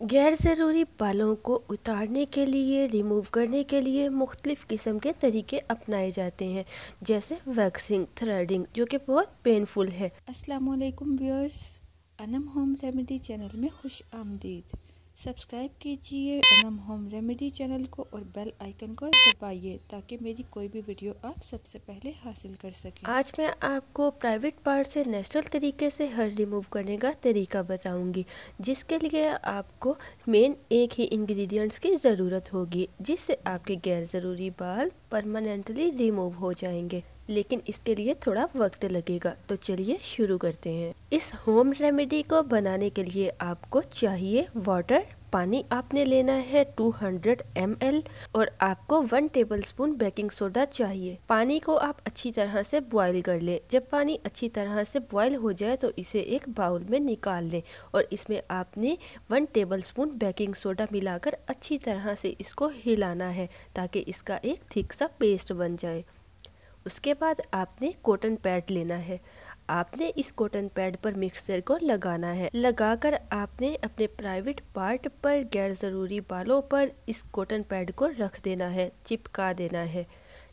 गैर ज़रूरी बालों को उतारने के लिए, रिमूव करने के लिए मुख्तलिफ़ किस्म के तरीके अपनाए जाते हैं, जैसे वैक्सिंग, थ्रेडिंग, जो कि बहुत पेनफुल है। अस्सलामुअलैकुम viewers, Anam home remedy channel में खुश आमदीद। सब्सक्राइब कीजिए अनम होम रेमेडी चैनल को और बेल आइकन को दबाइए ताकि मेरी कोई भी वीडियो आप सबसे पहले हासिल कर सकें। आज मैं आपको प्राइवेट पार्ट से नेचुरल तरीके से हेयर रिमूव करने का तरीका बताऊंगी, जिसके लिए आपको मेन एक ही इंग्रेडिएंट्स की ज़रूरत होगी, जिससे आपके गैर ज़रूरी बाल परमानेंटली रिमूव हो जाएंगे। लेकिन इसके लिए थोड़ा वक्त लगेगा, तो चलिए शुरू करते हैं। इस होम रेमेडी को बनाने के लिए आपको चाहिए वाटर। पानी आपने लेना है 200 ml और आपको 1 टेबलस्पून बेकिंग सोडा चाहिए। पानी को आप अच्छी तरह से बॉईल कर लें। जब पानी अच्छी तरह से बॉईल हो जाए तो इसे एक बाउल में निकाल लें और इसमें आपने 1 टेबलस्पून बेकिंग सोडा मिलाकर अच्छी तरह से इसको हिलाना है ताकि इसका एक थिक सा पेस्ट बन जाए। उसके बाद आपने कॉटन पैड लेना है। आपने इस कॉटन पैड पर मिक्सचर को लगाना है। लगाकर आपने अपने प्राइवेट पार्ट पर, गैर ज़रूरी बालों पर इस कॉटन पैड को रख देना है, चिपका देना है।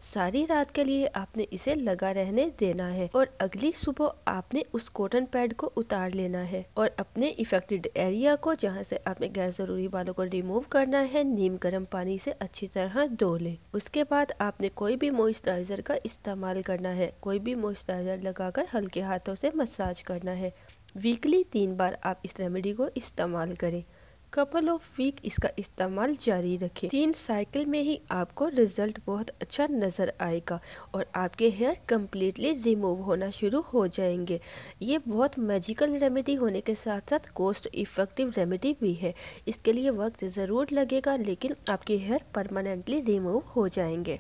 सारी रात के लिए आपने इसे लगा रहने देना है और अगली सुबह आपने उस कॉटन पैड को उतार लेना है और अपने इफेक्टेड एरिया को, जहां से आपने गैर जरूरी बालों को रिमूव करना है, नीम गर्म पानी से अच्छी तरह धो लें। उसके बाद आपने कोई भी मॉइस्चराइजर का इस्तेमाल करना है। कोई भी मॉइस्चराइजर लगाकर हल्के हाथों से मसाज करना है। वीकली 3 बार आप इस रेमेडी को इस्तेमाल करें। कपल ऑफ वीक इसका इस्तेमाल जारी रखें। 3 साइकिल में ही आपको रिजल्ट बहुत अच्छा नज़र आएगा और आपके हेयर कम्प्लीटली रिमूव होना शुरू हो जाएंगे। ये बहुत मैजिकल रेमेडी होने के साथ साथ कॉस्ट इफ़ेक्टिव रेमेडी भी है। इसके लिए वक्त ज़रूर लगेगा, लेकिन आपके हेयर परमानेंटली रिमूव हो जाएंगे।